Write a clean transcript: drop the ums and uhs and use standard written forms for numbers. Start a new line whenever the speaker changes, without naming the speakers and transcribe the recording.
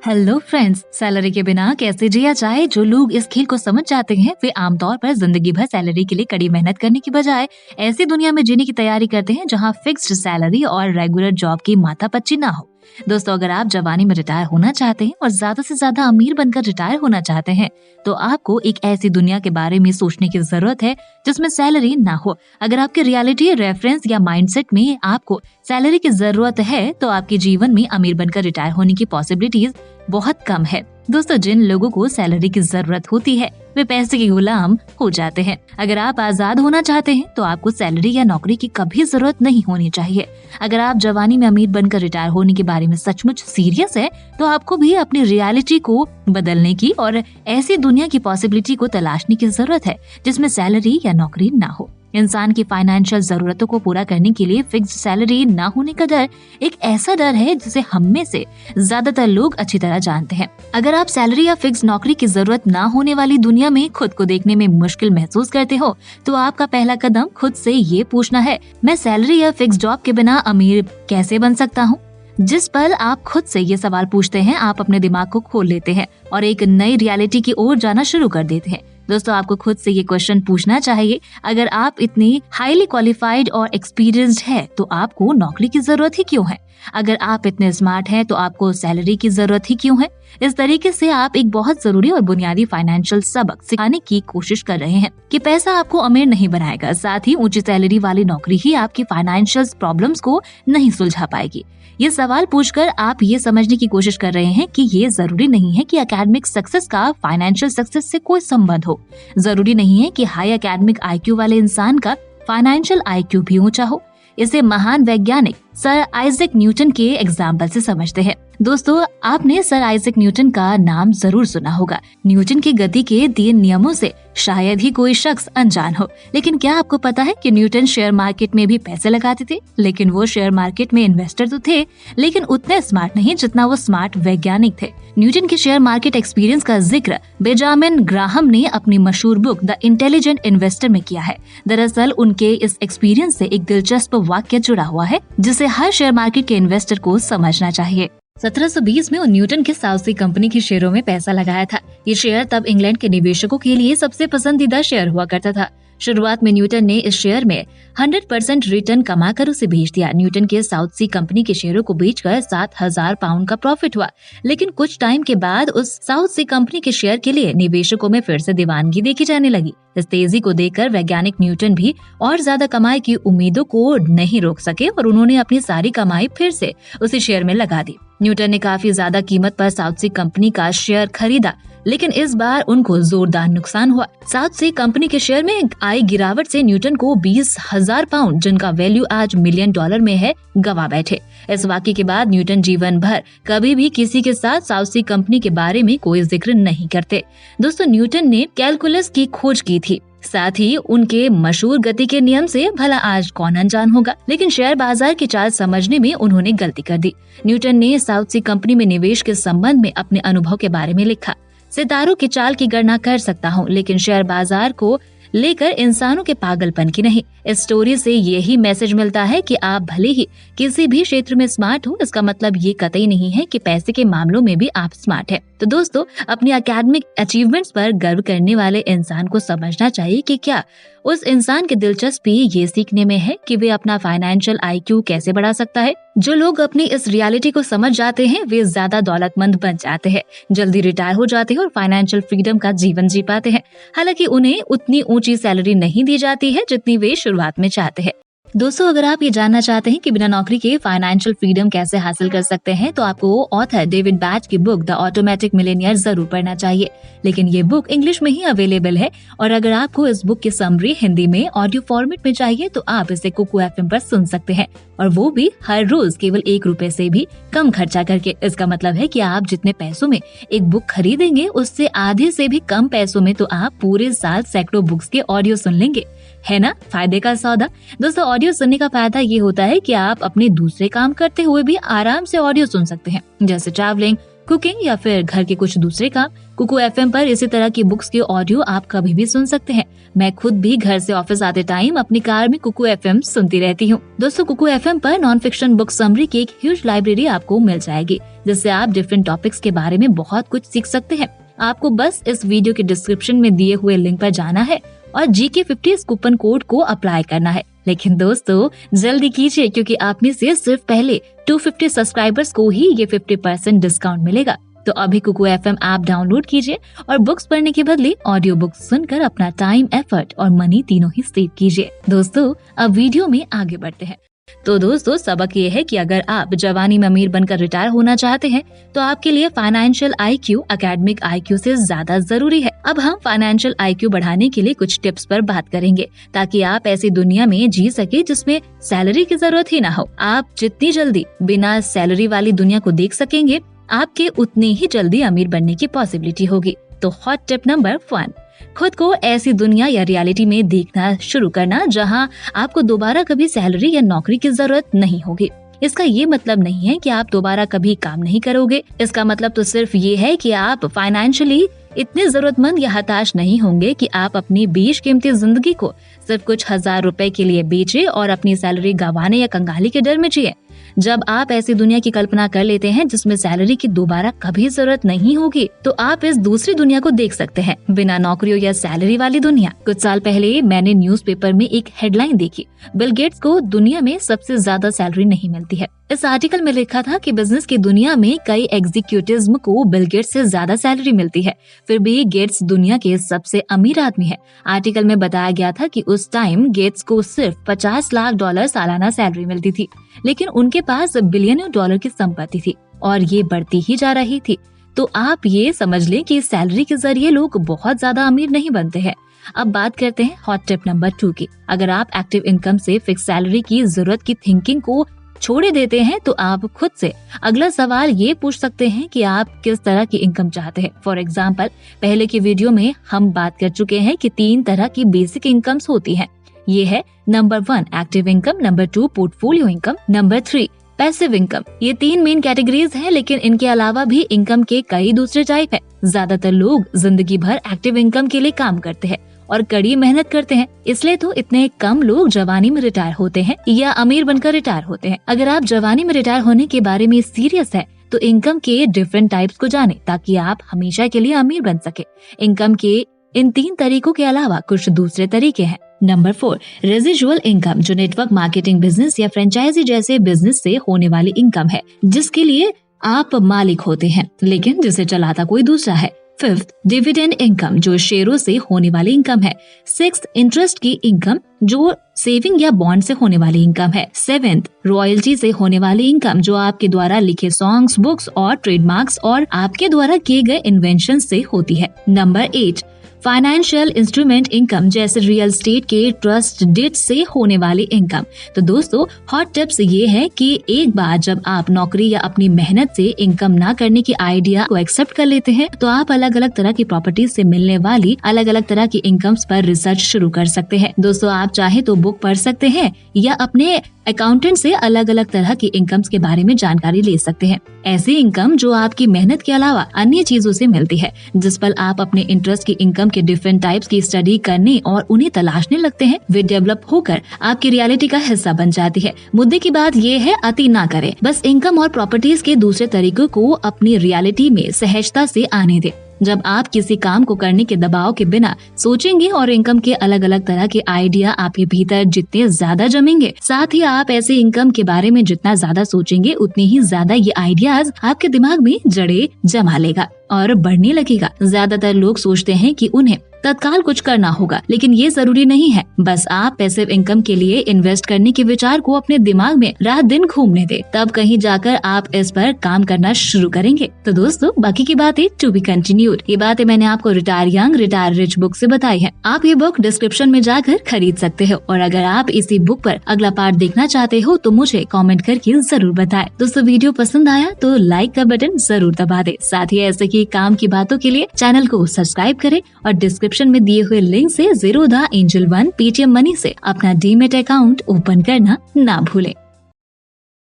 Hello friends, salary के बिना कैसे जिया जाए। जो लोग इस खेल को समझ जाते हैं वे आमतौर पर जिंदगी भर सैलरी के लिए कड़ी मेहनत करने की बजाय ऐसी दुनिया में जीने की तैयारी करते हैं जहां फिक्स्ड सैलरी और रेगुलर जॉब की माथापच्ची ना हो। दोस्तों, अगर आप जवानी में रिटायर होना चाहते हैं और ज्यादा से ज्यादा अमीर बनकर रिटायर होना चाहते हैं तो आपको एक ऐसी दुनिया के बारे में सोचने की जरूरत है जिसमें सैलरी ना हो। अगर आपके रियलिटी रेफरेंस या माइंडसेट में आपको सैलरी की जरूरत है तो आपके जीवन में अमीर बनकर रिटायर होने की पॉसिबिलिटीज बहुत कम है। दोस्तों, जिन लोगों को सैलरी की जरूरत होती है वे पैसे के गुलाम हो जाते हैं। अगर आप आजाद होना चाहते हैं तो आपको सैलरी या नौकरी की कभी जरूरत नहीं होनी चाहिए। अगर आप जवानी में अमीर बनकर रिटायर होने के बारे में सचमुच सीरियस है तो आपको भी अपनी रियलिटी को बदलने की और ऐसी दुनिया की पॉसिबिलिटी को तलाशने की जरूरत है जिसमें सैलरी या नौकरी ना हो। इंसान की फाइनेंशियल जरूरतों को पूरा करने के लिए फिक्स्ड सैलरी ना होने का डर एक ऐसा डर है जिसे हम में से ज्यादातर लोग अच्छी तरह जानते हैं। अगर आप सैलरी या फिक्स नौकरी की जरूरत ना होने वाली दुनिया में खुद को देखने में मुश्किल महसूस करते हो तो आपका पहला कदम खुद से ये पूछना है, मैं सैलरी या फिक्स जॉब के बिना अमीर कैसे बन सकता हूँ। जिस पल आप खुद से ये सवाल पूछते हैं आप अपने दिमाग को खोल लेते हैं और एक नई रियलिटी की ओर जाना शुरू कर देते हैं। दोस्तों, आपको खुद से ये क्वेश्चन पूछना चाहिए, अगर आप इतनी हाईली क्वालिफाइड और एक्सपीरियंस्ड है तो आपको नौकरी की जरूरत ही क्यों है। अगर आप इतने स्मार्ट हैं तो आपको सैलरी की जरूरत ही क्यों है। इस तरीके से आप एक बहुत जरूरी और बुनियादी फाइनेंशियल सबक सिखाने की कोशिश कर रहे हैं कि पैसा आपको अमीर नहीं बनाएगा, साथ ही ऊंची सैलरी वाली नौकरी ही आपकी फाइनेंशियल प्रॉब्लम्स को नहीं सुलझा पाएगी। ये सवाल पूछकर आप ये समझने की कोशिश कर रहे हैं कि ये जरूरी नहीं है कि एकेडमिक सक्सेस का फाइनेंशियल सक्सेस से कोई संबंध हो। जरूरी नहीं है कि हाई एकेडमिक आईक्यू वाले इंसान का फाइनेंशियल आईक्यू भी ऊंचा हो। इसे महान वैज्ञानिक सर आइजैक न्यूटन के एग्जाम्पल से समझते हैं। दोस्तों, आपने सर आइजैक न्यूटन का नाम जरूर सुना होगा। न्यूटन की गति के 3 नियमों से शायद ही कोई शख्स अनजान हो, लेकिन क्या आपको पता है कि न्यूटन शेयर मार्केट में भी पैसे लगाते थे। लेकिन वो शेयर मार्केट में इन्वेस्टर तो थे, लेकिन उतने स्मार्ट नहीं जितना वो स्मार्ट वैज्ञानिक थे। न्यूटन के शेयर मार्केट एक्सपीरियंस का जिक्र बेंजामिन ग्राहम ने अपनी मशहूर बुक द इंटेलिजेंट इन्वेस्टर में किया है। दरअसल उनके इस एक्सपीरियंस से एक दिलचस्प वाक्य जुड़ा हुआ है जिसे हर शेयर मार्केट के इन्वेस्टर को समझना चाहिए। 1720 में न्यूटन के साउथ सी कंपनी के शेयरों में पैसा लगाया था। ये शेयर तब इंग्लैंड के निवेशकों के लिए सबसे पसंदीदा शेयर हुआ करता था। शुरुआत में न्यूटन ने इस शेयर में 100% रिटर्न कमाकर उसे बेच दिया। न्यूटन के साउथ सी कंपनी के शेयरों को बेचकर 7,000 पाउंड का प्रॉफिट हुआ। लेकिन कुछ टाइम के बाद उस साउथ सी कंपनी के शेयर के लिए निवेशकों में फिर से दीवानगी देखी जाने लगी। इस तेजी को देखकर वैज्ञानिक न्यूटन भी और ज्यादा कमाई की उम्मीदों को नहीं रोक सके और उन्होंने अपनी सारी कमाई फिर से उसी शेयर में लगा दी। न्यूटन ने काफी ज्यादा कीमत पर साउथ सी कंपनी का शेयर खरीदा, लेकिन इस बार उनको जोरदार नुकसान हुआ। साउथ सी कंपनी के शेयर में आई गिरावट से न्यूटन को 20,000 पाउंड, जिनका वैल्यू आज $1 मिलियन में है, गवा बैठे। इस वाक़ये के बाद न्यूटन जीवन भर कभी भी किसी के साथ साउथ सी कंपनी के बारे में कोई जिक्र नहीं करते। दोस्तों, न्यूटन ने कैलकुलस की खोज की थी, साथ ही उनके मशहूर गति के नियम से भला आज कौन अनजान होगा। लेकिन शेयर बाजार की चाल समझने में उन्होंने गलती कर दी। न्यूटन ने साउथ सी कंपनी में निवेश के संबंध में अपने अनुभव के बारे में लिखा, सितारों की चाल की गणना कर सकता हूँ लेकिन शेयर बाजार को लेकर इंसानों के पागलपन की नहीं। इस स्टोरी से यही मैसेज मिलता है कि आप भले ही किसी भी क्षेत्र में स्मार्ट हो, इसका मतलब ये कतई नहीं है कि पैसे के मामलों में भी आप स्मार्ट हैं। तो दोस्तों, अपनी एकेडमिक अचीवमेंट्स पर गर्व करने वाले इंसान को समझना चाहिए कि क्या उस इंसान की दिलचस्पी ये सीखने में है कि वे अपना फाइनेंशियल आईक्यू कैसे बढ़ा सकता है। जो लोग अपनी इस रियलिटी को समझ जाते हैं वे ज्यादा दौलतमंद बन जाते हैं, जल्दी रिटायर हो जाते हैं और फाइनेंशियल फ्रीडम का जीवन जी पाते हैं। हालांकि उन्हें उतनी ऊंची सैलरी नहीं दी जाती है जितनी वे शुरुआत में चाहते हैं। दोस्तों, अगर आप ये जानना चाहते हैं कि बिना नौकरी के फाइनेंशियल फ्रीडम कैसे हासिल कर सकते हैं तो आपको ऑथर डेविड बैच की बुक द ऑटोमेटिक मिलेनियर जरूर पढ़ना चाहिए। लेकिन ये बुक इंग्लिश में ही अवेलेबल है और अगर आपको इस बुक की समरी हिंदी में ऑडियो फॉर्मेट में चाहिए तो आप इसे कुकू FM पर सुन सकते हैं, और वो भी हर रोज केवल ₹1 से भी कम खर्चा करके। इसका मतलब है कि आप जितने पैसों में एक बुक खरीदेंगे उससे आधे से भी कम पैसों में तो आप पूरे साल सैकड़ों बुक्स के ऑडियो सुन लेंगे। है ना फायदे का सौदा। दोस्तों, ऑडियो सुनने का फायदा ये होता है कि आप अपने दूसरे काम करते हुए भी आराम से ऑडियो सुन सकते हैं, जैसे ट्रैवलिंग, कुकिंग या फिर घर के कुछ दूसरे काम। कुकू एफएम पर इसी तरह की बुक्स के ऑडियो आप कभी भी सुन सकते हैं। मैं खुद भी घर से ऑफिस आते टाइम अपनी कार में कुकू एफएम सुनती रहती हूँ। दोस्तों, कुकू एफएम पर नॉन फिक्शन बुक समरी की एक ह्यूज लाइब्रेरी आपको मिल जाएगी, जिससे आप डिफरेंट टॉपिक्स के बारे में बहुत कुछ सीख सकते हैं। आपको बस इस वीडियो के डिस्क्रिप्शन में दिए हुए लिंक पर जाना है और GK50 इस कूपन कोड को अप्लाई करना है। लेकिन दोस्तों, जल्दी कीजिए, क्योंकि आप में से सिर्फ पहले 250 सब्सक्राइबर्स को ही ये 50% डिस्काउंट मिलेगा। तो अभी कुकू एफएम ऐप डाउनलोड कीजिए और बुक्स पढ़ने के बदले ऑडियो बुक्स सुनकर अपना टाइम, एफर्ट और मनी तीनों ही सेव कीजिए। दोस्तों, अब वीडियो में आगे बढ़ते हैं। तो दोस्तों, सबक ये है कि अगर आप जवानी में अमीर बनकर रिटायर होना चाहते हैं तो आपके लिए फाइनेंशियल IQ एकेडमिक IQ से ज्यादा जरूरी है। अब हम फाइनेंशियल IQ बढ़ाने के लिए कुछ टिप्स पर बात करेंगे, ताकि आप ऐसी दुनिया में जी सके जिसमें सैलरी की जरूरत ही ना हो। आप जितनी जल्दी बिना सैलरी वाली दुनिया को देख सकेंगे, आपके उतनी ही जल्दी अमीर बनने की पॉसिबिलिटी होगी। तो हॉट टिप नंबर 1, खुद को ऐसी दुनिया या रियलिटी में देखना शुरू करना जहां आपको दोबारा कभी सैलरी या नौकरी की जरूरत नहीं होगी। इसका ये मतलब नहीं है कि आप दोबारा कभी काम नहीं करोगे। इसका मतलब तो सिर्फ ये है कि आप फाइनेंशियली इतने जरूरतमंद या हताश नहीं होंगे कि आप अपनी बेशकीमती जिंदगी को सिर्फ कुछ हजार रुपए के लिए बेचे और अपनी सैलरी गंवाने या कंगाली के डर में जिए। जब आप ऐसी दुनिया की कल्पना कर लेते हैं जिसमें सैलरी की दोबारा कभी जरूरत नहीं होगी, तो आप इस दूसरी दुनिया को देख सकते हैं, बिना नौकरियों या सैलरी वाली दुनिया। कुछ साल पहले मैंने न्यूज़पेपर में एक हेडलाइन देखी, बिल गेट्स को दुनिया में सबसे ज्यादा सैलरी नहीं मिलती है। इस आर्टिकल में लिखा था कि बिजनेस की दुनिया में कई एग्जीक्यूटिव्स को बिल गेट्स से ज्यादा सैलरी मिलती है, फिर भी गेट्स दुनिया के सबसे अमीर आदमी है। आर्टिकल में बताया गया था कि उस टाइम गेट्स को सिर्फ $50 लाख सालाना सैलरी मिलती थी, लेकिन उनके पास बिलियनों डॉलर की संपत्ति थी और ये बढ़ती ही जा रही थी। तो आप ये समझ लें कि सैलरी के जरिए लोग बहुत ज्यादा अमीर नहीं बनते हैं। अब बात करते हैं हॉट टिप नंबर 2 की। अगर आप एक्टिव इनकम से फिक्स सैलरी की जरूरत की थिंकिंग को छोड़े देते हैं, तो आप खुद से अगला सवाल ये पूछ सकते हैं कि आप किस तरह की इनकम चाहते हैं। फॉर एग्जाम्पल, पहले की वीडियो में हम बात कर चुके हैं कि 3 तरह की बेसिक इनकम्स होती हैं। ये है number 1 active income, number 2 portfolio income, number 3 passive income. ये 3 मेन कैटेगरीज हैं, लेकिन इनके अलावा भी इनकम के कई दूसरे टाइप हैं। ज्यादातर लोग जिंदगी भर एक्टिव इनकम के लिए काम करते हैं और कड़ी मेहनत करते हैं, इसलिए तो इतने कम लोग जवानी में रिटायर होते हैं या अमीर बनकर रिटायर होते हैं। अगर आप जवानी में रिटायर होने के बारे में सीरियस है तो इनकम के डिफरेंट टाइप्स को जाने, ताकि आप हमेशा के लिए अमीर बन सके। इनकम के इन 3 तरीकों के अलावा कुछ दूसरे तरीके हैं। नंबर 4 रेजिजुअल इनकम, जो नेटवर्क मार्केटिंग बिजनेस या फ्रेंचाइजी जैसे बिजनेस से होने वाली इनकम है, जिसके लिए आप मालिक होते हैं लेकिन जिसे चलाता कोई दूसरा है। 5th डिविडेंड इनकम, जो शेयरों से होने वाली इनकम है। 6th इंटरेस्ट की इनकम, जो सेविंग या बॉन्ड से होने वाली इनकम है। 7th रॉयल्टी से होने वाली इनकम, जो आपके द्वारा लिखे सॉन्ग्स, बुक्स और ट्रेडमार्क्स और आपके द्वारा किए गए इन्वेंशन से होती है। नंबर 8 फाइनेंशियल इंस्ट्रूमेंट इनकम, जैसे रियल एस्टेट के ट्रस्ट डीड से होने वाली इनकम। तो दोस्तों, हॉट टिप्स ये है कि एक बार जब आप नौकरी या अपनी मेहनत से इनकम ना करने की आइडिया को एक्सेप्ट कर लेते हैं, तो आप अलग अलग तरह की प्रॉपर्टीज से मिलने वाली अलग अलग तरह की इनकम्स पर रिसर्च शुरू कर सकते हैं। दोस्तों, आप चाहे तो बुक पढ़ सकते हैं या अपने अकाउंटेंट से अलग अलग तरह की इनकम्स के बारे में जानकारी ले सकते हैं। ऐसी इनकम जो आपकी मेहनत के अलावा अन्य चीजों से मिलती है, जिस पर आप अपने इंटरेस्ट की इनकम के डिफरेंट टाइप्स की स्टडी करने और उन्हें तलाशने लगते हैं, वे डेवलप होकर आपकी रियलिटी का हिस्सा बन जाती है। मुद्दे की बात ये है, अति ना करें, बस इनकम और प्रॉपर्टीज के दूसरे तरीकों को अपनी रियलिटी में सहजता से आने दें। जब आप किसी काम को करने के दबाव के बिना सोचेंगे और इनकम के अलग अलग तरह के आइडिया आपके भीतर जितने ज्यादा जमेंगे, साथ ही आप ऐसे इनकम के बारे में जितना ज्यादा सोचेंगे, उतनी ही ज्यादा ये आइडियाज आपके दिमाग में जड़े जमा लेगा और बढ़ने लगेगा। ज्यादातर लोग सोचते हैं कि उन्हें तत्काल कुछ करना होगा, लेकिन ये जरूरी नहीं है। बस आप पैसिव इनकम के लिए इन्वेस्ट करने के विचार को अपने दिमाग में रात दिन घूमने दे, तब कहीं जाकर आप इस पर काम करना शुरू करेंगे। तो दोस्तों, बाकी की बातें टू बी कंटिन्यूड। ये बातें मैंने आपको retire young retire rich book से बताई है। आप ये बुक डिस्क्रिप्शन में जाकर खरीद सकते हो, और अगर आप इसी बुक पर अगला पार्ट देखना चाहते हो तो मुझे कॉमेंट करके जरूर बताएं। दोस्तों, वीडियो पसंद आया तो लाइक का बटन जरूर दबा दे। साथ ही ऐसे की काम की बातों के लिए चैनल को सब्सक्राइब करें और डिस्क्रिप्शन में दिए हुए लिंक से Zerodha Angel One Paytm money से अपना डीमेट अकाउंट ओपन करना ना भूलें।